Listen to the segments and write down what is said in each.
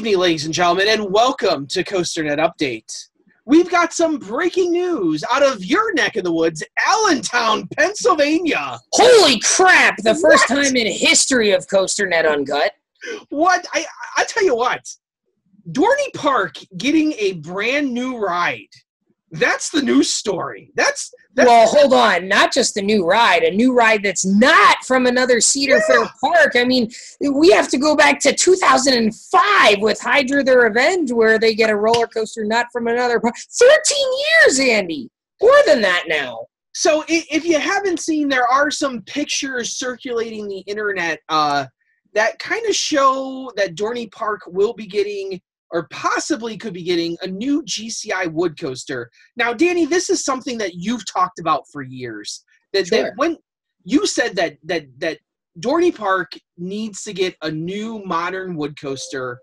evening, ladies and gentlemen, and welcome to COASTER-net Update. We've got some breaking news out of your neck of the woods, Allentown, Pennsylvania. Holy crap! The first time in history of COASTER-net Uncut. What? I tell you what, Dorney Park getting a brand new ride. That's the news story. Well, hold on. Not just a new ride that's not from another Cedar Fair park. I mean, we have to go back to 2005 with Hydra the Revenge, where they get a roller coaster not from another park. 13 years, Andy. More than that now. So if you haven't seen, there are some pictures circulating the internet that kind of show that Dorney Park will be getting, or possibly could be getting, a new GCI wood coaster. Now, Danny, this is something that you've talked about for years. That when you said that Dorney Park needs to get a new modern wood coaster,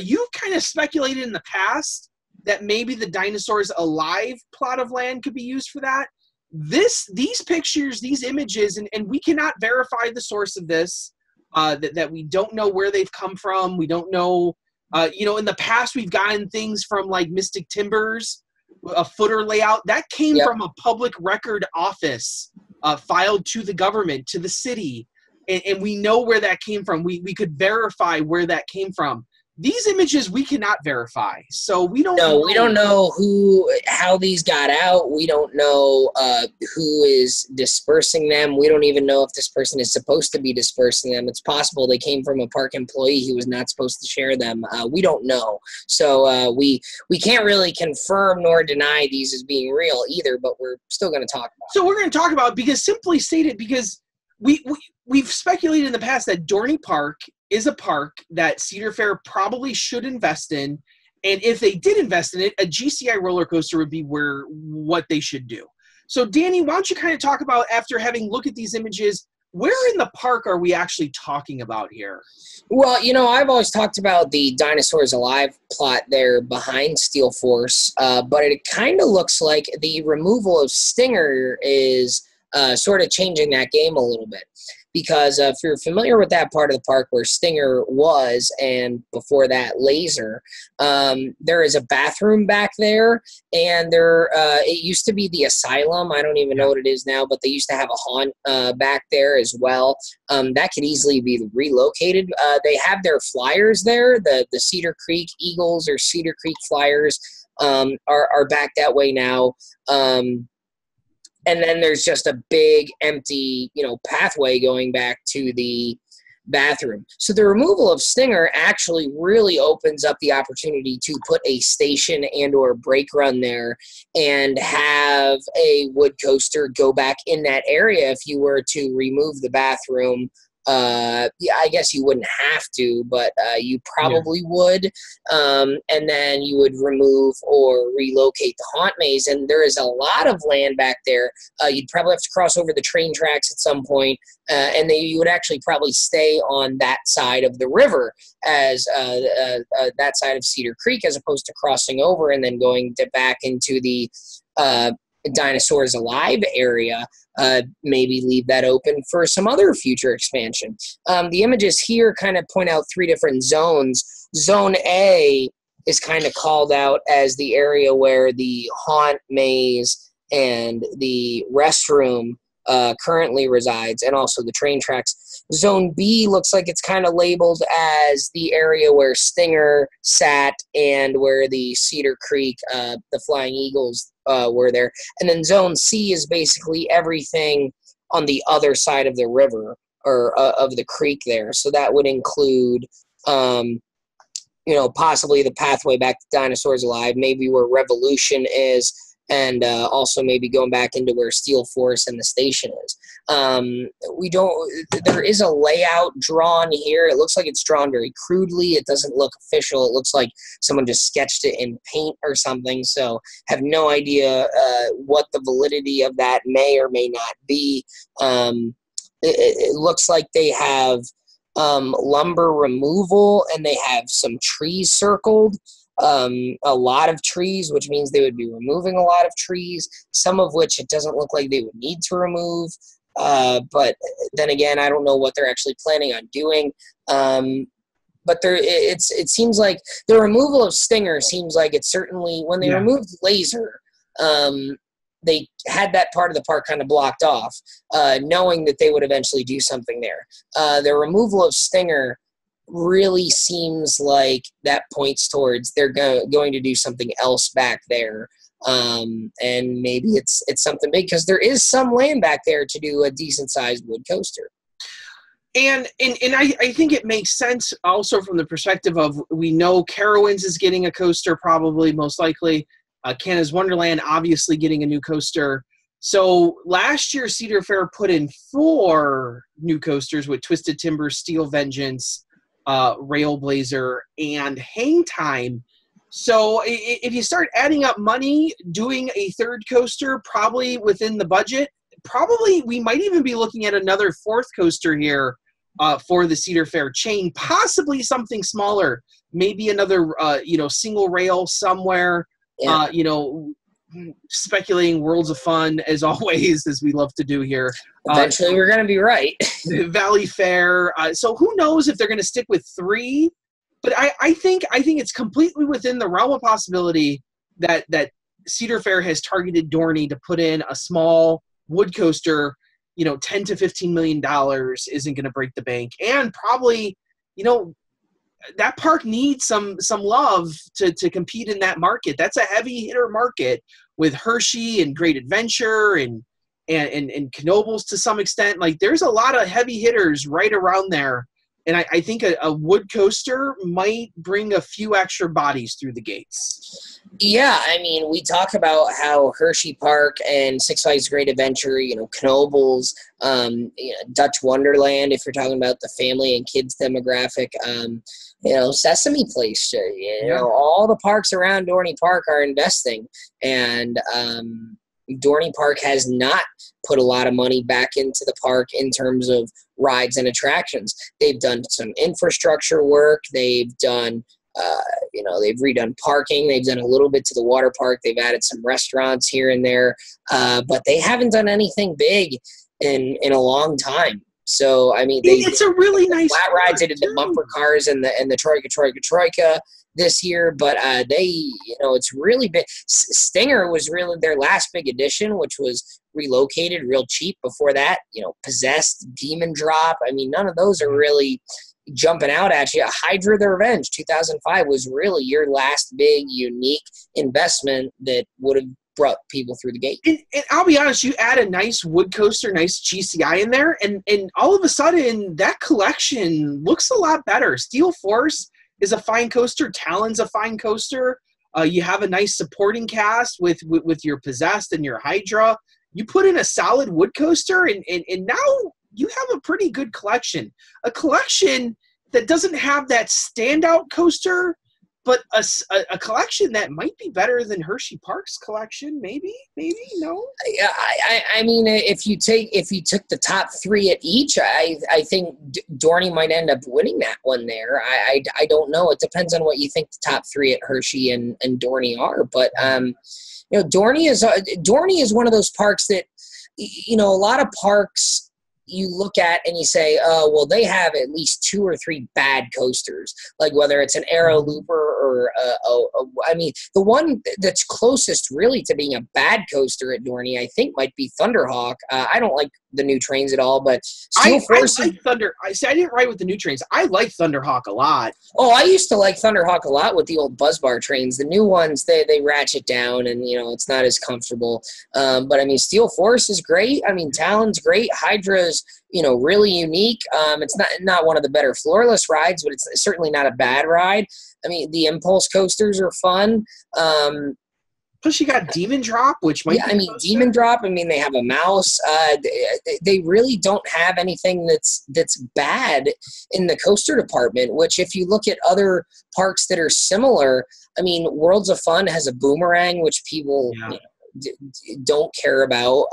you've kind of speculated in the past that maybe the Dinosaurs Alive plot of land could be used for that. These pictures, these images, and we cannot verify the source of this, that we don't know where they've come from. We don't know. In the past, we've gotten things from like Mystic Timbers, a footer layout. That came from a public record office filed to the government, to the city. And we know where that came from. We could verify where that came from. These images we cannot verify. So we don't know. We don't know how these got out. We don't know who is dispersing them. We don't even know if this person is supposed to be dispersing them. It's possible they came from a park employee who was not supposed to share them. We don't know. So we can't really confirm nor deny these as being real either, but we're still going to talk about it. So we're going to talk about it because, simply stated, because we've speculated in the past that Dorney Park is a park that Cedar Fair probably should invest in, and if they did invest in it, a GCI roller coaster would be what they should do. So, Danny, why don't you kind of talk about, after having looked at these images, where in the park are we actually talking about here? Well, I've always talked about the Dinosaurs Alive plot there behind Steel Force, but it kind of looks like the removal of Stinger is sort of changing that game a little bit. Because if you're familiar with that part of the park where Stinger was, and before that Laser, there is a bathroom back there, and it used to be the Asylum. I don't even know what it is now, but they used to have a haunt back there as well. That could easily be relocated. They have their Flyers there, the Cedar Creek Eagles or Cedar Creek Flyers are back that way now. And then there's just a big empty, pathway going back to the bathroom. So the removal of Stinger actually really opens up the opportunity to put a station and or brake run there and have a wood coaster go back in that area if you were to remove the bathroom. I guess you wouldn't have to, but you probably would. And then you would remove or relocate the haunt maze. And there is a lot of land back there. You'd probably have to cross over the train tracks at some point, and then you would actually probably stay on that side of the river as that side of Cedar Creek, as opposed to crossing over and then going back into the Dinosaurs Alive area. Maybe leave that open for some other future expansion. The images here kind of point out three different zones. Zone A is kind of called out as the area where the haunt maze and the restroom currently resides, and also the train tracks. Zone B looks like it's kind of labeled as the area where Stinger sat and where the Cedar Creek, the Flying Eagles were there. And then Zone C is basically everything on the other side of the river, or of the creek there. So that would include, possibly the pathway back to Dinosaurs Alive, maybe where Revolution is, and also maybe going back into where Steel Force and the station is. There is a layout drawn here. It looks like it's drawn very crudely. It doesn't look official. It looks like someone just sketched it in paint or something. So have no idea what the validity of that may or may not be. It looks like they have lumber removal, and they have some trees circled. A lot of trees, which means they would be removing a lot of trees, some of which it doesn't look like they would need to remove. But then again, I don't know what they're actually planning on doing. but it seems like the removal of Stinger seems like it's certainly when they removed Laser, they had that part of the park kind of blocked off, knowing that they would eventually do something there. The removal of Stinger really seems like that points towards they're going to do something else back there. And maybe it's something big because there is some land back there to do a decent sized wood coaster. And I think it makes sense also from the perspective of, we know Carowinds is getting a coaster, probably most likely. Canada's Wonderland obviously getting a new coaster. So last year Cedar Fair put in 4 new coasters with Twisted Timber, Steel Vengeance, Railblazer, and Hang Time. So if you start adding up money, doing a 3rd coaster, probably within the budget, probably we might even be looking at another 4th coaster here for the Cedar Fair chain, possibly something smaller, maybe another single rail somewhere. Yeah. Speculating Worlds of Fun as always, as we love to do here. Eventually we're going to be right. Valley Fair. So who knows if they're going to stick with 3, but I think it's completely within the realm of possibility that Cedar Fair has targeted Dorney to put in a small wood coaster. $10 to $15 million isn't going to break the bank, and probably that park needs some love to compete in that market. That's a heavy hitter market with Hershey and Great Adventure and Knoebels to some extent. Like, there's a lot of heavy hitters right around there. And I think a wood coaster might bring a few extra bodies through the gates. Yeah, I mean, we talk about how Hershey Park and Six Flags Great Adventure, Knoebels, Dutch Wonderland, if you're talking about the family and kids demographic, Sesame Place, all the parks around Dorney Park are investing. And Dorney Park has not put a lot of money back into the park in terms of rides and attractions. They've done some infrastructure work. They've done, they've redone parking. They've done a little bit to the water park. They've added some restaurants here and there, but they haven't done anything big in a long time. So, I mean, it's a really nice flat rides. They did the bumper cars and the Troika this year, but it's really big. Stinger was really their last big addition, which was relocated real cheap. Before that, Possessed, Demon Drop. I mean, none of those are really jumping out at you. Hydra the Revenge 2005 was really your last big unique investment that would have brought people through the gate. And I'll be honest, you add a nice wood coaster, nice GCI in there, and all of a sudden that collection looks a lot better. Steel Force is a fine coaster. Talon's a fine coaster. You have a nice supporting cast with your Possessed and your Hydra. You put in a solid wood coaster, and now you have a pretty good collection. A collection that doesn't have that standout coaster, but a collection that might be better than Hershey Park's collection. Maybe, no. I mean, if you took the top 3 at each, I think Dorney might end up winning that one there. I don't know. It depends on what you think the top 3 at Hershey and Dorney are. But Dorney is one of those parks that a lot of parks you look at and you say, oh, well, they have at least 2 or 3 bad coasters, like whether it's an Aero Looper or, the one that's closest really to being a bad coaster at Dorney, I think might be Thunderhawk. I don't like the new trains at all, but Steel Force. I didn't ride with the new trains. I like Thunderhawk a lot. Oh, I used to like Thunderhawk a lot with the old Buzzbar trains. The new ones, they ratchet down and, it's not as comfortable. But I mean, Steel Force is great. I mean, Talon's great. Hydra's, really unique. It's not one of the better floorless rides, but it's certainly not a bad ride. I mean, the Impulse coasters are fun. Plus, you got Demon Drop, which might. Yeah, I mean, Demon Drop. I mean, they have a mouse. They really don't have anything that's bad in the coaster department. Which, if you look at other parks that are similar, I mean, Worlds of Fun has a boomerang, which people don't care about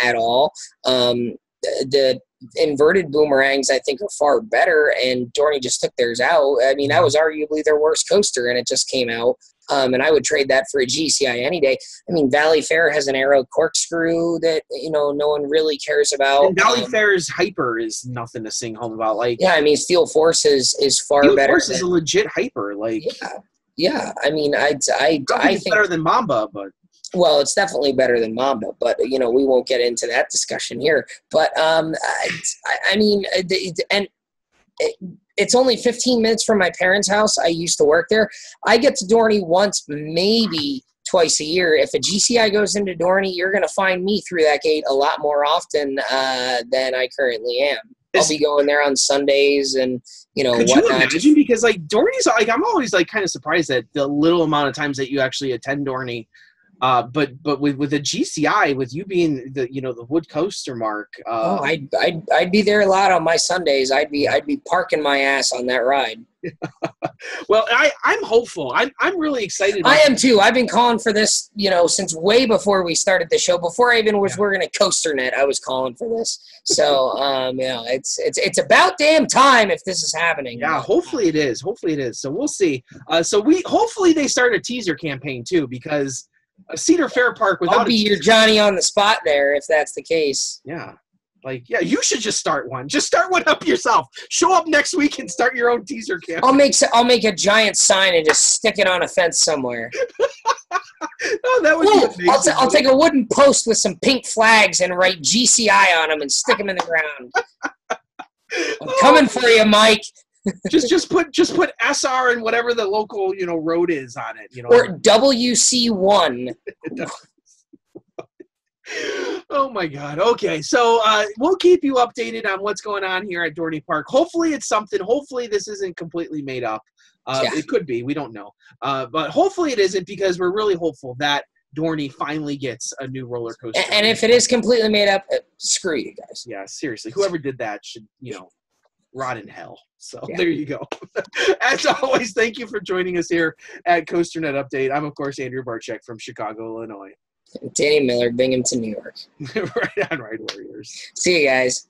at all. The inverted boomerangs, I think, are far better, and Dorney just took theirs out. I mean, that was arguably their worst coaster, and it just came out. And I would trade that for a GCI any day. I mean, Valley Fair has an Aero corkscrew that, no one really cares about. And Valley Fair's hyper is nothing to sing home about. Like, yeah, I mean, Steel Force is far Steel better. Force is a legit hyper. Like, yeah. I mean, I think it's better than Mamba, but. Well, it's definitely better than Mamba, but we won't get into that discussion here. But I mean, it's only 15 minutes from my parents' house. I used to work there. I get to Dorney once, maybe twice a year. If a GCI goes into Dorney, you're going to find me through that gate a lot more often than I currently am. I'll be going there on Sundays and Could whatnot. you imagine? Because like Dorney's like, I'm always like kind of surprised at the little amount of times that you actually attend Dorney. But with a GCI, with you being the Wood Coaster mark, I'd be there a lot on my Sundays. I'd be parking my ass on that ride. Well, I'm hopeful. I'm really excited. I am too. I've been calling for this, since way before we started the show. Before I even was working at COASTER-net, I was calling for this. So, it's about damn time if this is happening. Yeah, hopefully it is. Hopefully it is. So we'll see. Hopefully they start a teaser campaign too, because Cedar Fair Park without I'll be your Johnny on the spot there if that's the case. Yeah. You should just start one. Just start one up yourself. Show up next week and start your own teaser campaign. I'll make a giant sign and just stick it on a fence somewhere. Oh, that would be amazing. I'll take a wooden post with some pink flags and write GCI on them and stick them in the ground. I'm coming for you, Mike. just put SR and whatever the local road is on it. Or WC1. Oh my God. Okay, so we'll keep you updated on what's going on here at Dorney Park. Hopefully it's something. Hopefully this isn't completely made up. It could be. We don't know. But hopefully it isn't, because we're really hopeful that Dorney finally gets a new roller coaster. And if it is completely made up, screw you guys. Yeah, seriously. Whoever did that should, rot in hell. So there you go. As always, thank you for joining us here at COASTER-net Update. I'm, of course, Andrew Barczyk from Chicago, Illinois. Danny Miller, Binghamton, New York. Right on, Ride Warriors. See you guys.